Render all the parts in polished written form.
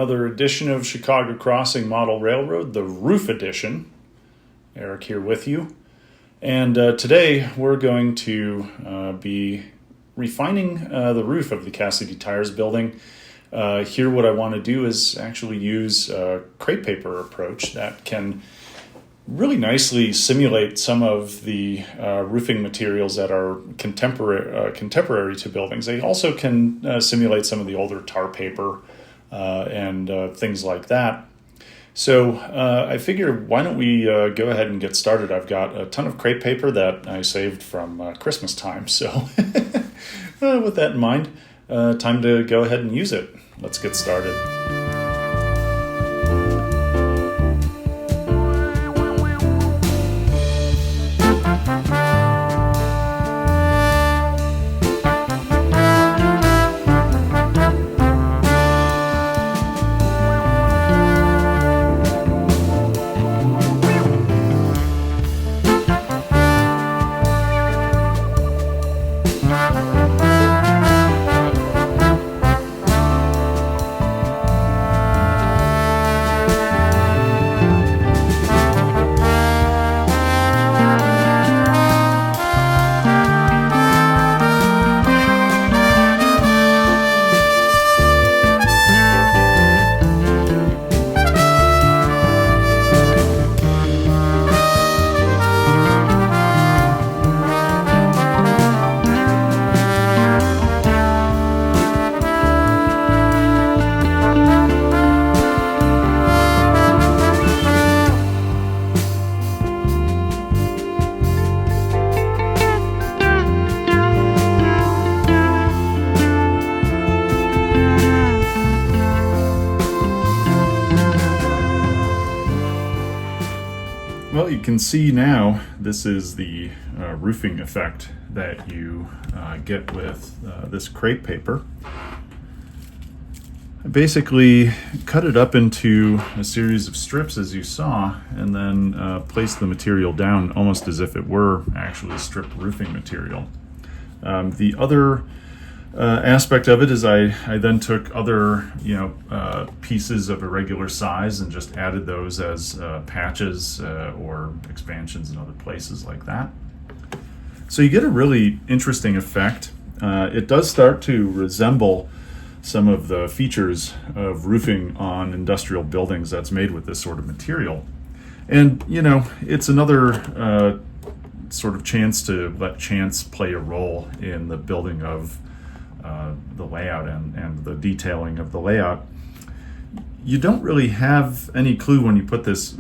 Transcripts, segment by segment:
another edition of Chicago Crossing Model Railroad, the Roof Edition. Eric here with you. And today we're going to be refining the roof of the Cassidy Tires building. Here what I want to do is actually use a crepe paper approach that can really nicely simulate some of the roofing materials that are contemporary to buildings. They also can simulate some of the older tar paper and things like that. So I figure, why don't we go ahead and get started? I've got a ton of crepe paper that I saved from Christmas time. So with that in mind, time to go ahead and use it. Let's get started. Well, you can see now this is the roofing effect that you get with this crepe paper. I basically cut it up into a series of strips, as you saw, and then placed the material down almost as if it were actually stripped roofing material. The other aspect of it is I then took other pieces of irregular size and just added those as patches or expansions in other places like that. So you get a really interesting effect. It does start to resemble some of the features of roofing on industrial buildings that's made with this sort of material. And it's another sort of chance to let chance play a role in the building of the layout and the detailing of the layout. You don't really have any clue when you put this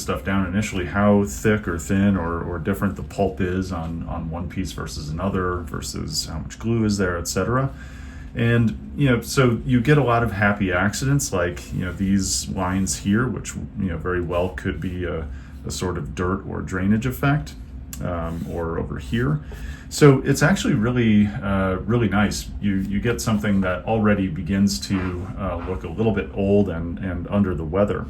stuff down initially how thick or thin or different the pulp is on one piece versus another, versus how much glue is there, etc. And so you get a lot of happy accidents, like these lines here, which very well could be a sort of dirt or drainage effect, or over here. So it's actually really nice. You get something that already begins to look a little bit old and under the weather.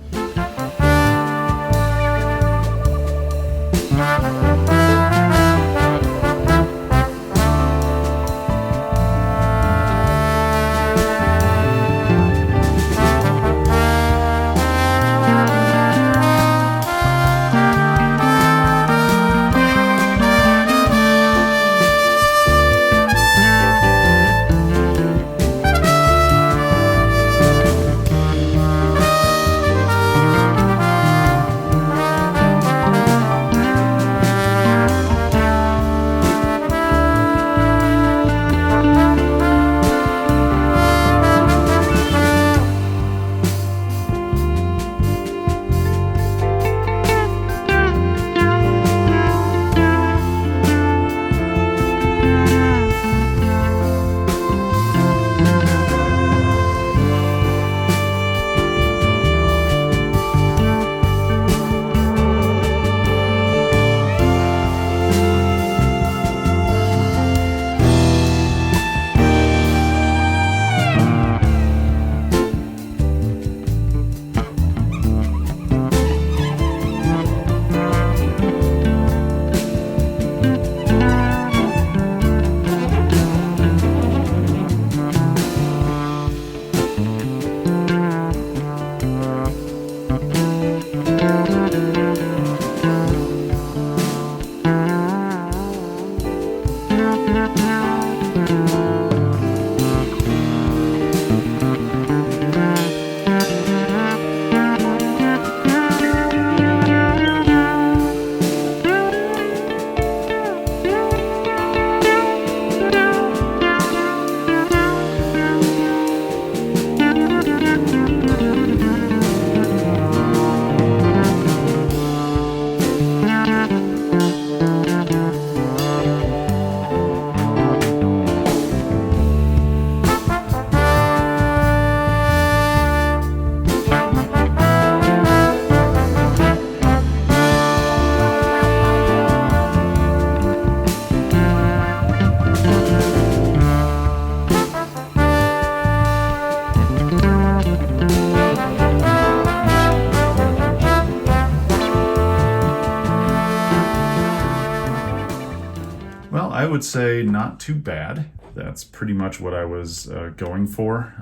I would say not too bad. That's pretty much what I was going for,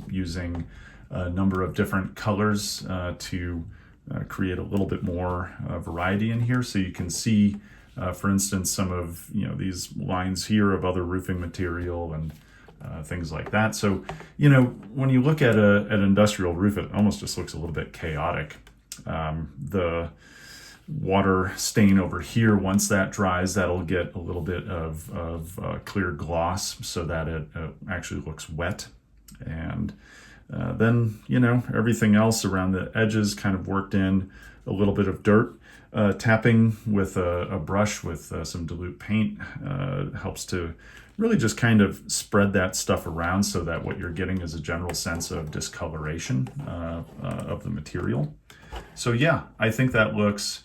using a number of different colors to create a little bit more variety in here. So you can see, for instance, some of these lines here of other roofing material and things like that. So when you look at an industrial roof, it almost just looks a little bit chaotic. The water stain over here, once that dries, that'll get a little bit of clear gloss so that it actually looks wet. And then everything else around the edges kind of worked in a little bit of dirt. Tapping with a brush with some dilute paint helps to really just kind of spread that stuff around so that what you're getting is a general sense of discoloration of the material. So yeah, I think that looks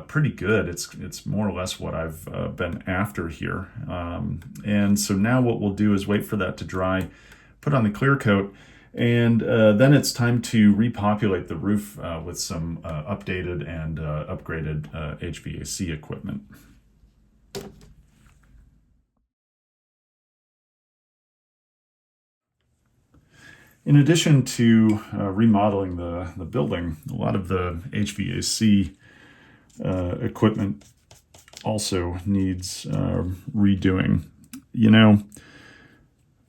pretty good. It's more or less what I've been after here. And so now what we'll do is wait for that to dry, put on the clear coat, and then it's time to repopulate the roof with some updated and upgraded HVAC equipment. In addition to remodeling the building, a lot of the HVAC equipment also needs redoing.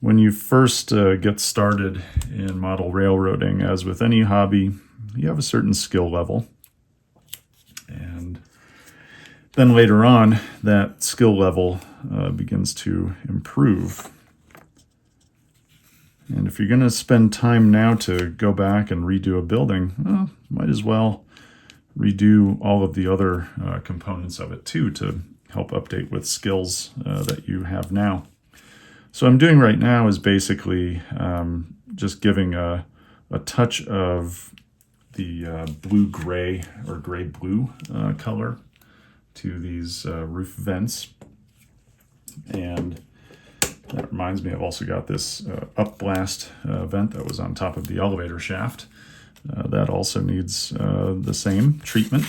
When you first get started in model railroading, as with any hobby, you have a certain skill level. And then later on, that skill level begins to improve. And if you're going to spend time now to go back and redo a building, well, might as well redo all of the other components of it too, to help update with skills that you have now. So what I'm doing right now is basically just giving a touch of the blue-gray or gray-blue color to these roof vents. And that reminds me, I've also got this upblast vent that was on top of the elevator shaft. That also needs the same treatment.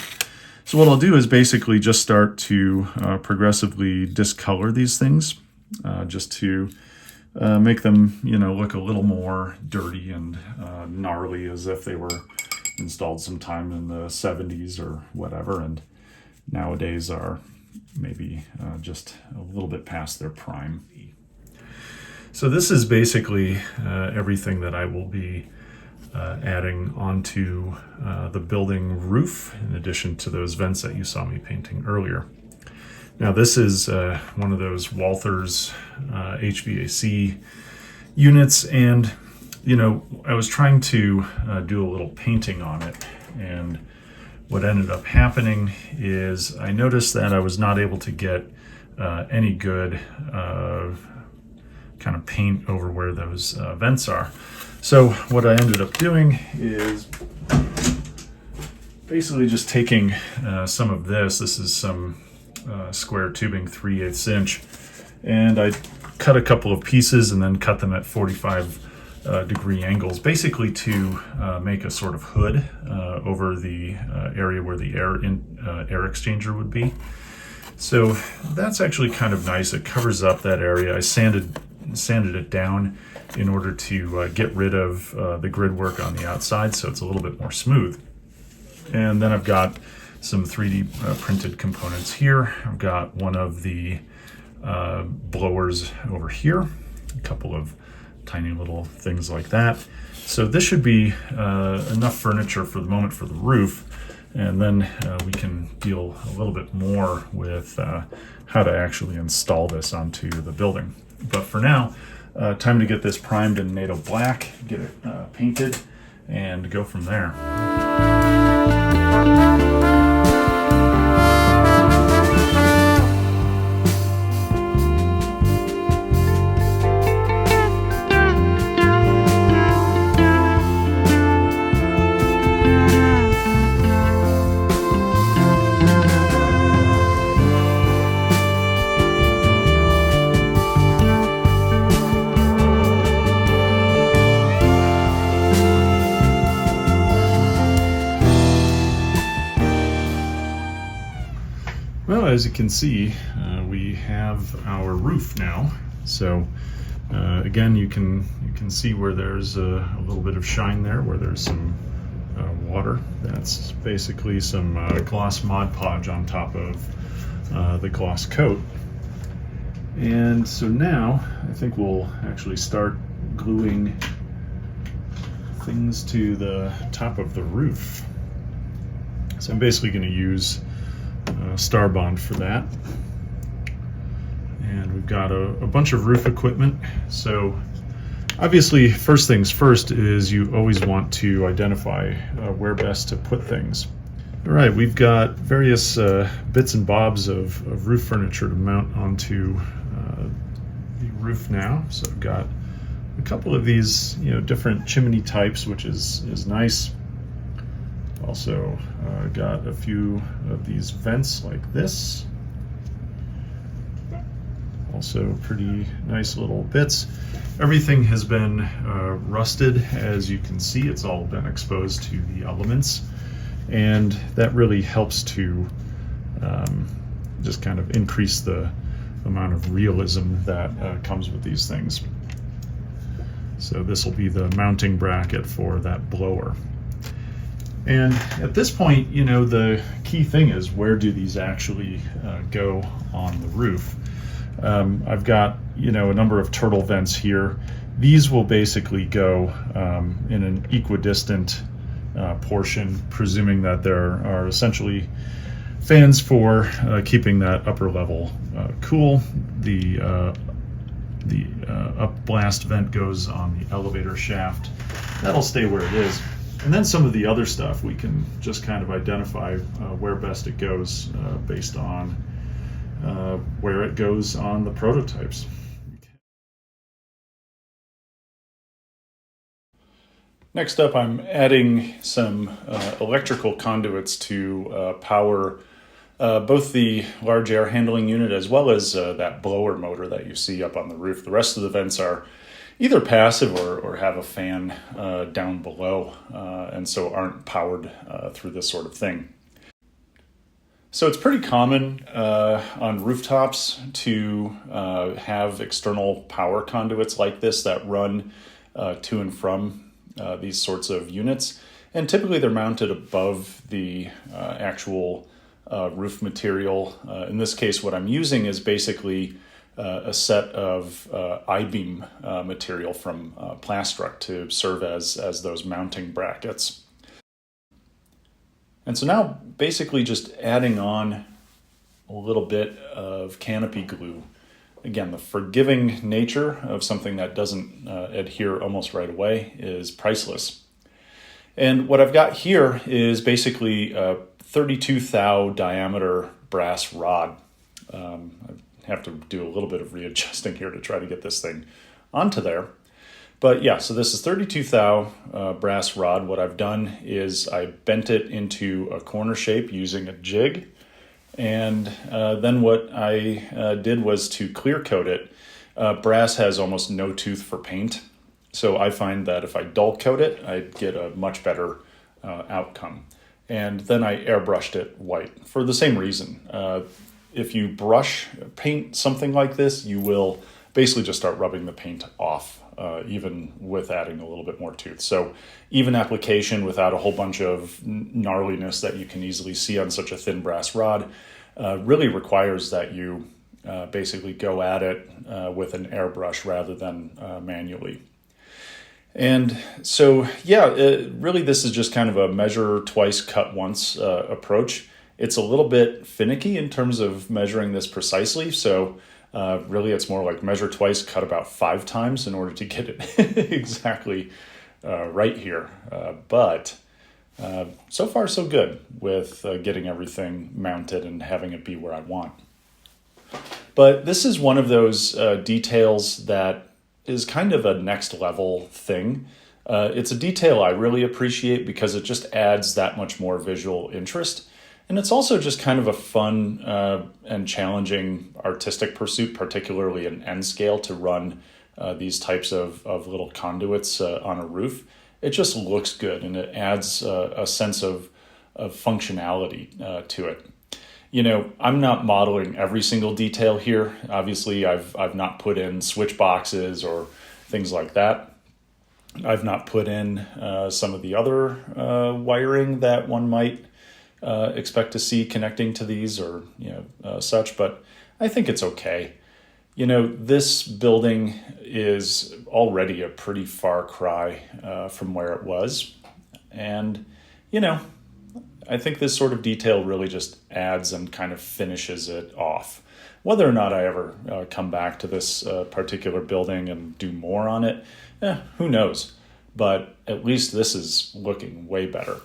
So what I'll do is basically just start to progressively discolor these things, just to make them, look a little more dirty and gnarly, as if they were installed sometime in the 70s or whatever, and nowadays are maybe just a little bit past their prime. So this is basically everything that I will be adding onto the building roof, in addition to those vents that you saw me painting earlier. Now this is one of those Walthers HVAC units, and I was trying to do a little painting on it, and what ended up happening is I noticed that I was not able to get any good kind of paint over where those vents are. So what I ended up doing is basically just taking some of this. This is some square tubing, 3/8 inch, and I cut a couple of pieces and then cut them at 45 degree angles, basically to make a sort of hood over the area where the air exchanger would be. So that's actually kind of nice. It covers up that area. I sanded it down in order to get rid of the grid work on the outside, so it's a little bit more smooth. And then I've got some 3D printed components here. I've got one of the blowers over here, a couple of tiny little things like that. So this should be enough furniture for the moment for the roof, and then we can deal a little bit more with how to actually install this onto the building. But for now, time to get this primed in NATO black, get it painted, and go from there. Well, as you can see, we have our roof now. So again, you can see where there's a little bit of shine there, where there's some water. That's basically some gloss Mod Podge on top of the gloss coat. And so now I think we'll actually start gluing things to the top of the roof. So I'm basically going to use Star Bond for that. And we've got a bunch of roof equipment. So obviously, first things first is you always want to identify where best to put things. All right, we've got various bits and bobs of roof furniture to mount onto the roof now. So I've got a couple of these, different chimney types, which is nice. Also got a few of these vents like this. Also pretty nice little bits. Everything has been rusted, as you can see. It's all been exposed to the elements, and that really helps to just kind of increase the amount of realism that comes with these things. So this will be the mounting bracket for that blower. And at this point, the key thing is, where do these actually go on the roof? I've got, a number of turtle vents here. These will basically go in an equidistant portion, presuming that there are essentially fans for keeping that upper level cool. The up blast vent goes on the elevator shaft. That'll stay where it is. And then some of the other stuff, we can just kind of identify where best it goes based on where it goes on the prototypes. Next up, I'm adding some electrical conduits to power both the large air handling unit as well as that blower motor that you see up on the roof. The rest of the vents are either passive or have a fan down below, and so aren't powered through this sort of thing. So it's pretty common on rooftops to have external power conduits like this that run to and from these sorts of units. And typically they're mounted above the actual roof material. In this case, what I'm using is basically a set of I-beam material from Plastruct to serve as those mounting brackets. And so now basically just adding on a little bit of canopy glue. Again, the forgiving nature of something that doesn't adhere almost right away is priceless. And what I've got here is basically a 32 thou diameter brass rod. I have to do a little bit of readjusting here to try to get this thing onto there. But yeah, so this is 32 thou brass rod. What I've done is I bent it into a corner shape using a jig. And then what I did was to clear coat it. Brass has almost no tooth for paint. So I find that if I dull coat it, I get a much better outcome. And then I airbrushed it white for the same reason. If you brush paint something like this, you will basically just start rubbing the paint off, even with adding a little bit more tooth. So even application without a whole bunch of gnarliness that you can easily see on such a thin brass rod really requires that you basically go at it with an airbrush rather than manually. And so, yeah, really this is just kind of a measure twice, cut once approach. It's a little bit finicky in terms of measuring this precisely. So really it's more like measure twice, cut about 5 times in order to get it exactly right here. But so far so good with getting everything mounted and having it be where I want. But this is one of those details that is kind of a next level thing. It's a detail I really appreciate because it just adds that much more visual interest. And it's also just kind of a fun and challenging artistic pursuit, particularly in N scale, to run these types of little conduits on a roof. It just looks good and it adds a sense of functionality to it. I'm not modeling every single detail here. Obviously, I've not put in switch boxes or things like that. I've not put in some of the other wiring that one might expect to see connecting to these or such, but I think it's okay. This building is already a pretty far cry from where it was, and I think this sort of detail really just adds and kind of finishes it off. Whether or not I ever come back to this particular building and do more on it, who knows? But at least this is looking way better.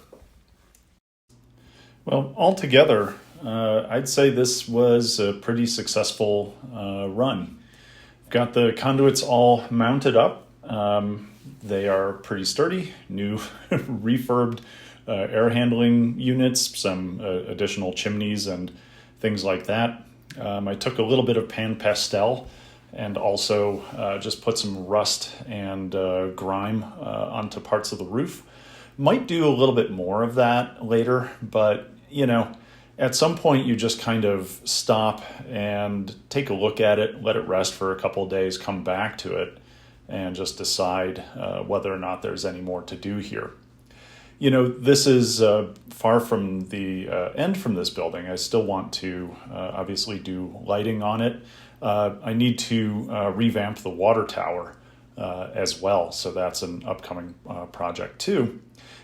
Well, altogether, I'd say this was a pretty successful run. Got the conduits all mounted up. They are pretty sturdy, new refurbed air handling units, some additional chimneys and things like that. I took a little bit of pan pastel and also just put some rust and grime onto parts of the roof. Might do a little bit more of that later, but at some point you just kind of stop and take a look at it, let it rest for a couple of days, come back to it, and just decide whether or not there's any more to do here. This is far from the end from this building. I still want to obviously do lighting on it. I need to revamp the water tower as well, so that's an upcoming project too.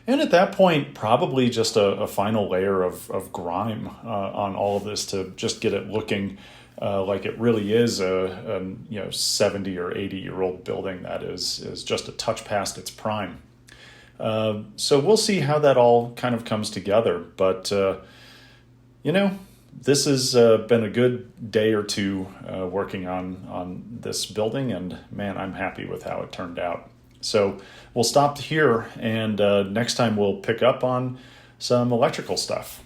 And at that point, probably just a final layer of grime on all of this to just get it looking like it really is a 70 or 80-year-old building that is just a touch past its prime. So we'll see how that all kind of comes together. But, this has been a good day or two working on this building, and man, I'm happy with how it turned out. So we'll stop here, and next time we'll pick up on some electrical stuff.